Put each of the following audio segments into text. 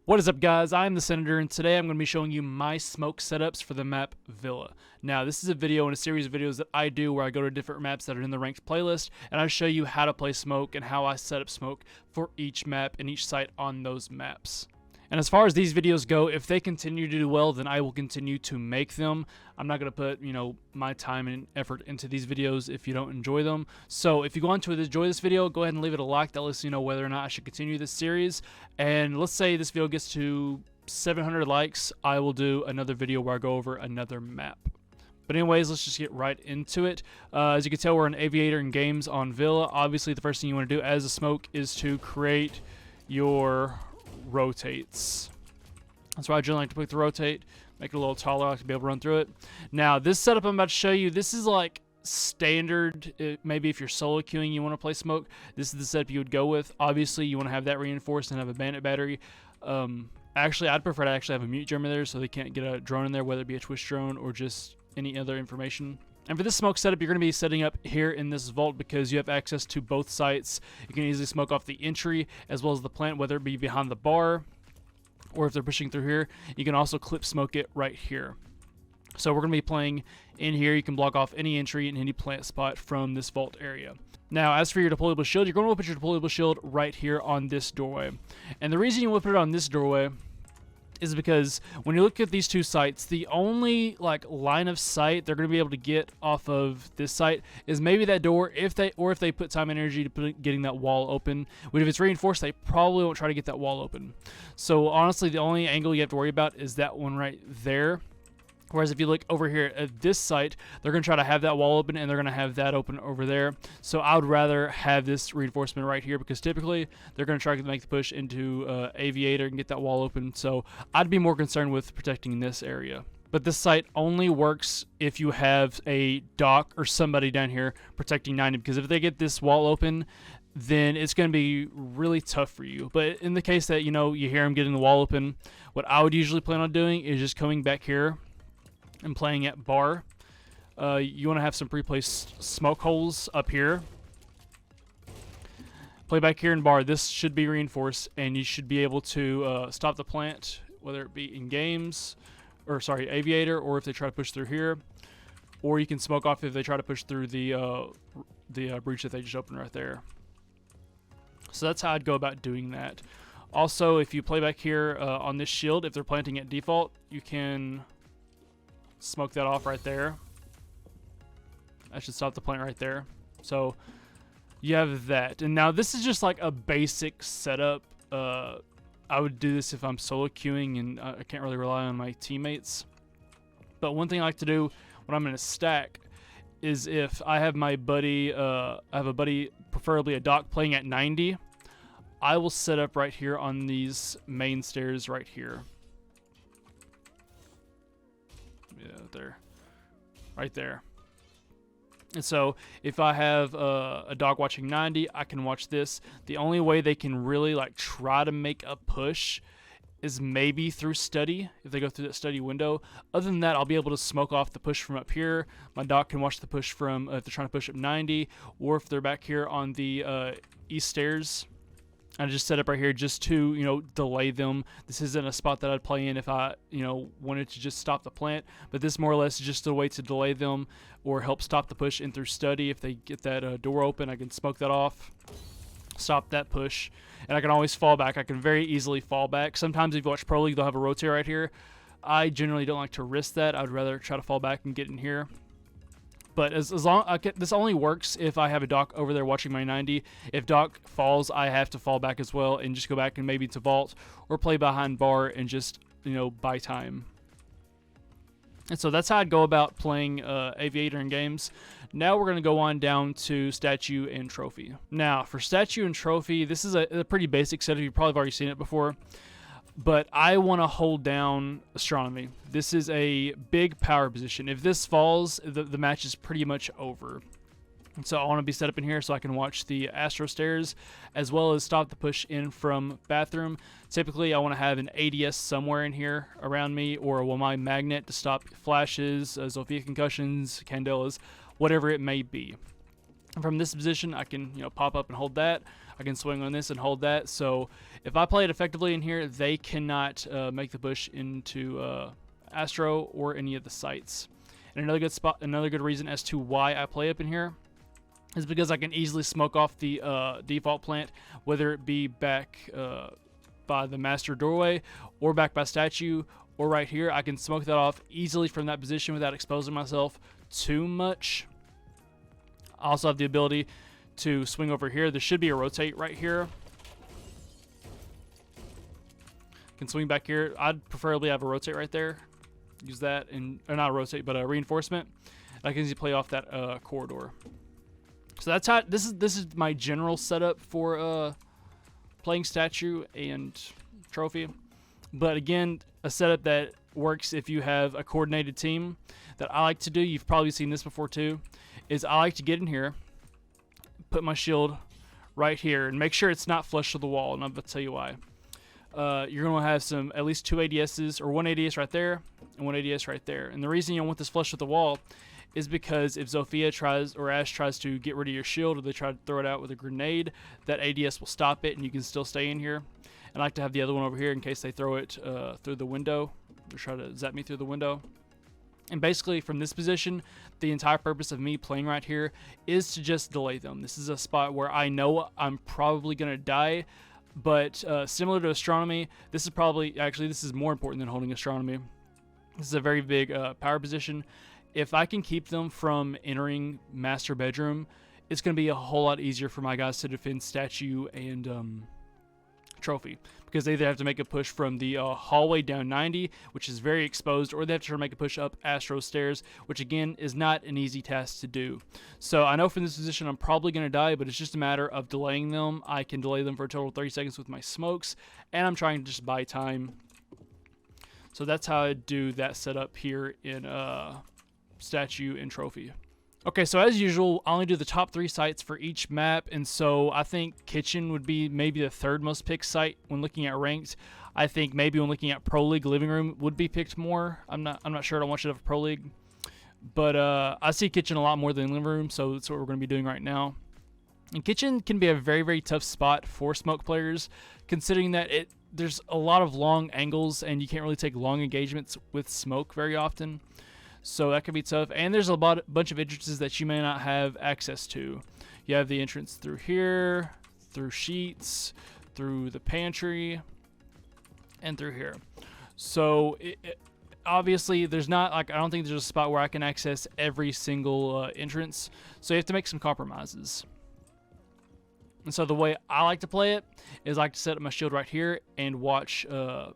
What is up, guys? I'm the Senator, and today I'm going to be showing you my smoke setups for the map Villa. Now, this is a video in a series of videos that I do where I go to different maps that are in the ranked playlist, and I show you how to play smoke and how I set up smoke for each map and each site on those maps. And as far as these videos go, if they continue to do well, then I will continue to make them. I'm not going to put, my time and effort into these videos if you don't enjoy them. So if you go on to enjoy this video, go ahead and leave it a like. That lets you know whether or not I should continue this series. And let's say this video gets to 700 likes, I will do another video where I go over another map. But anyways, let's just get right into it. As you can tell, we're in Aviator and Games on Villa. Obviously, the first thing you want to do as a smoke is to create your rotates. That's why I generally like to pick the rotate, make it a little taller. I like to be able to run through it. Now, this setup I'm about to show you, this is like standard. Maybe if you're solo queuing, you want to play smoke, this is the setup you would go with. Obviously, you want to have that reinforced and have a bandit battery. Actually, I'd prefer to actually have a mute germ in there so they can't get a drone in there, whether it be a Twitch drone or just any other information. And for this smoke setup, you're going to be setting up here in this vault because you have access to both sites. You can easily smoke off the entry as well as the plant, whether it be behind the bar or if they're pushing through here. You can also clip smoke it right here. So we're going to be playing in here. You can block off any entry and any plant spot from this vault area. Now, as for your deployable shield, you're going to put your deployable shield right here on this doorway. And the reason you want to put it on this doorway is because when you look at these two sites, the only line of sight they're going to be able to get off of this site is maybe that door, if they put time and energy to getting that wall open. But if it's reinforced, they probably won't try to get that wall open. So honestly, the only angle you have to worry about is that one right there. Whereas if you look over here at this site, they're going to try to have that wall open and they're going to have that open over there. So I would rather have this reinforcement right here because typically they're going to try to make the push into Aviator and get that wall open. So I'd be more concerned with protecting this area. But this site only works if you have a doc or somebody down here protecting 90, because if they get this wall open, then it's going to be really tough for you. But in the case that, you hear them getting the wall open, what I would usually plan on doing is just coming back here and playing at bar. You want to have some pre-placed smoke holes up here. Play back here in bar. This should be reinforced, and you should be able to stop the plant, whether it be in games, or sorry, Aviator, or if they try to push through here, or you can smoke off if they try to push through the breach that they just opened right there. So that's how I'd go about doing that. Also, if you play back here on this shield, if they're planting at default, you can smoke that off right there. I should stop the plant right there. So you have that. And now this is just like a basic setup. I would do this if I'm solo queuing and I can't really rely on my teammates. But one thing I like to do when I'm in a stack is if I have my buddy, I have a buddy, preferably a doc, playing at 90, I will set up right here on these main stairs right here. Yeah, there, right there. And so if I have a dog watching 90, I can watch this. The only way they can really try to make a push is maybe through study, if they go through that study window. Other than that, I'll be able to smoke off the push from up here. My dog can watch the push from if they're trying to push up 90, or if they're back here on the east stairs. I just set up right here just to, delay them. This isn't a spot that I'd play in if I, wanted to just stop the plant. But this more or less is just a way to delay them or help stop the push in through study. If they get that door open, I can smoke that off, stop that push. And I can always fall back. I can very easily fall back. Sometimes if you watch Pro League, they'll have a rotate right here. I generally don't like to risk that. I would rather try to fall back and get in here. But as long this only works if I have a doc over there watching my 90. If doc falls, I have to fall back as well and just go back and maybe to vault or play behind bar and just buy time. And so that's how I'd go about playing Aviator in games. Now we're going to go on down to statue and trophy. Now for statue and trophy, this is a pretty basic setup. You've probably already seen it before. But I want to hold down astronomy. This is a big power position. If this falls, the match is pretty much over. And so I want to be set up in here so I can watch the Astro stairs as well as stop the push in from bathroom. Typically, I want to have an ADS somewhere in here around me, or a my magnet to stop flashes, Zofia concussions, candelas, whatever it may be. And from this position, I can pop up and hold that. I can swing on this and hold that. So if I play it effectively in here, they cannot make the push into Astro or any of the sites. And another good reason as to why I play up in here is because I can easily smoke off the default plant, whether it be back by the master doorway or back by statue or right here. I can smoke that off easily from that position without exposing myself too much. I also have the ability to swing over here. There should be a rotate right here. Can swing back here. I'd preferably have a rotate right there. Use that, or not a rotate, but a reinforcement. I can easily play off that corridor. So that's how this is my general setup for playing statue and trophy. But again, a setup that works if you have a coordinated team that I like to do. You've probably seen this before too. Is I like to get in here, put my shield right here, and make sure it's not flush to the wall. And I'm going to tell you why. You're going to have at least 2 ADSs, or 1 ADS right there, and 1 ADS right there. And the reason you don't want this flush with the wall is because if Zofia tries, or Ashe tries to get rid of your shield, or they try to throw it out with a grenade, that ADS will stop it, and you can still stay in here. And I like to have the other one over here in case they throw it through the window, or try to zap me through the window. And basically, from this position, the entire purpose of me playing right here is to just delay them. This is a spot where I know I'm probably going to die, but similar to astronomy, this is more important than holding astronomy. This is a very big power position. If I can keep them from entering master bedroom, it's going to be a whole lot easier for my guys to defend statue and trophy, because they either have to make a push from the hallway down 90, which is very exposed, or they have to try to make a push up Astro stairs, which again is not an easy task to do. So I know from this position I'm probably going to die, but it's just a matter of delaying them. I can delay them for a total of 30 seconds with my smokes, and I'm trying to just buy time. So that's how I do that setup here in statue and trophy. Okay, so as usual, I only do the top 3 sites for each map, and so I think kitchen would be maybe the 3rd most picked site when looking at ranked. I think maybe when looking at Pro League, living room would be picked more. I'm not sure. I don't watch it for Pro League, but I see kitchen a lot more than living room, so that's what we're going to be doing right now. And kitchen can be a very, very tough spot for smoke players, considering that there's a lot of long angles, and you can't really take long engagements with smoke very often. So that could be tough. And there's a bunch of entrances that you may not have access to. You have the entrance through here, through sheets, through the pantry, and through here. So obviously there's not, I don't think there's a spot where I can access every single entrance. So you have to make some compromises. And so the way I like to play it is I like to set up my shield right here and watch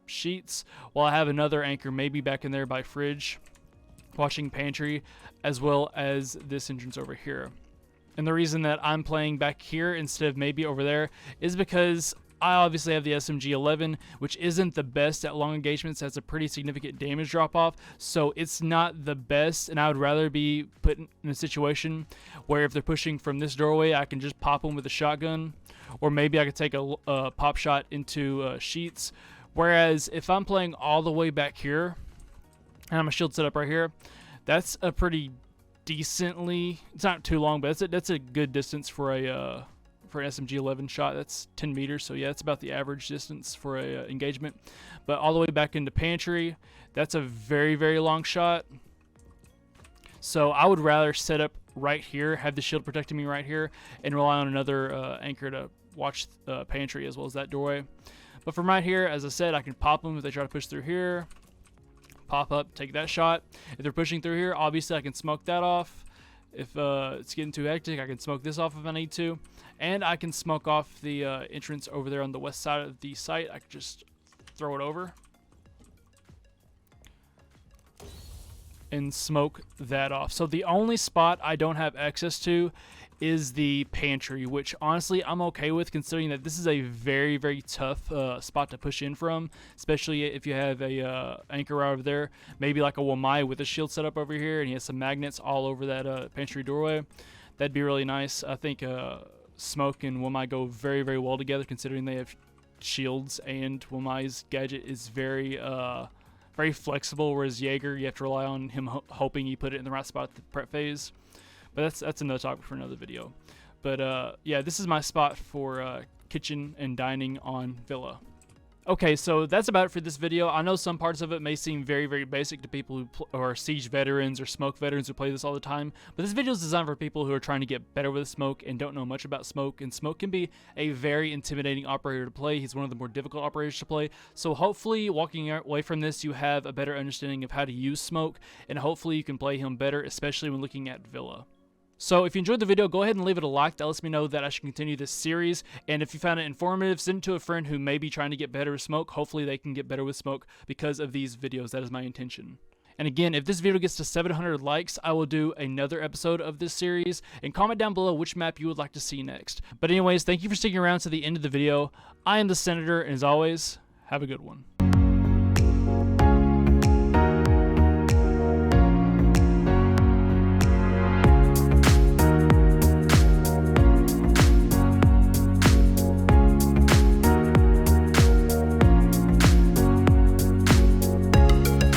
sheets, while I have another anchor maybe back in there by fridge, watching pantry, as well as this entrance over here. And the reason that I'm playing back here instead of maybe over there is because I obviously have the SMG-11, which isn't the best at long engagements. Has a pretty significant damage drop off, so it's not the best, and I would rather be put in a situation where if they're pushing from this doorway, I can just pop them with a shotgun, or maybe I could take a pop shot into sheets. Whereas if I'm playing all the way back here and I'm a shield set up right here, that's a pretty decently, it's not too long, but that's a good distance for an SMG-11 shot. That's 10 meters, so yeah, that's about the average distance for a engagement. But all the way back into pantry, that's a very, very long shot. So I would rather set up right here, have the shield protecting me right here, and rely on another anchor to watch pantry as well as that doorway. But from right here, as I said, I can pop them if they try to push through here. Pop up, take that shot. If they're pushing through here, obviously I can smoke that off. If it's getting too hectic, I can smoke this off if I need to. And I can smoke off the entrance over there on the west side of the site. I can just throw it over and smoke that off. So the only spot I don't have access to is the pantry, which honestly I'm okay with, considering that this is a very, very tough spot to push in from, especially if you have a anchor right over there, maybe like a Wamai with a shield set up over here, and he has some magnets all over that pantry doorway. That'd be really nice. I think Smoke and Wamai go very, very well together, considering they have shields, and Wamai's gadget is very very flexible, whereas Jaeger, you have to rely on him hoping you put it in the right spot at the prep phase. But that's another topic for another video. But yeah, this is my spot for kitchen and dining on Villa. Okay, so that's about it for this video. I know some parts of it may seem very, very basic to people who are Siege veterans or Smoke veterans who play this all the time, but this video is designed for people who are trying to get better with Smoke and don't know much about Smoke, and Smoke can be a very intimidating operator to play. He's one of the more difficult operators to play, so hopefully walking away from this you have a better understanding of how to use Smoke, and hopefully you can play him better, especially when looking at Villa. So if you enjoyed the video, go ahead and leave it a like. That lets me know that I should continue this series. And if you found it informative, send it to a friend who may be trying to get better with Smoke. Hopefully they can get better with Smoke because of these videos. That is my intention. And again, if this video gets to 700 likes, I will do another episode of this series. And comment down below which map you would like to see next. But anyways, thank you for sticking around to the end of the video. I am the Senator, and as always, have a good one.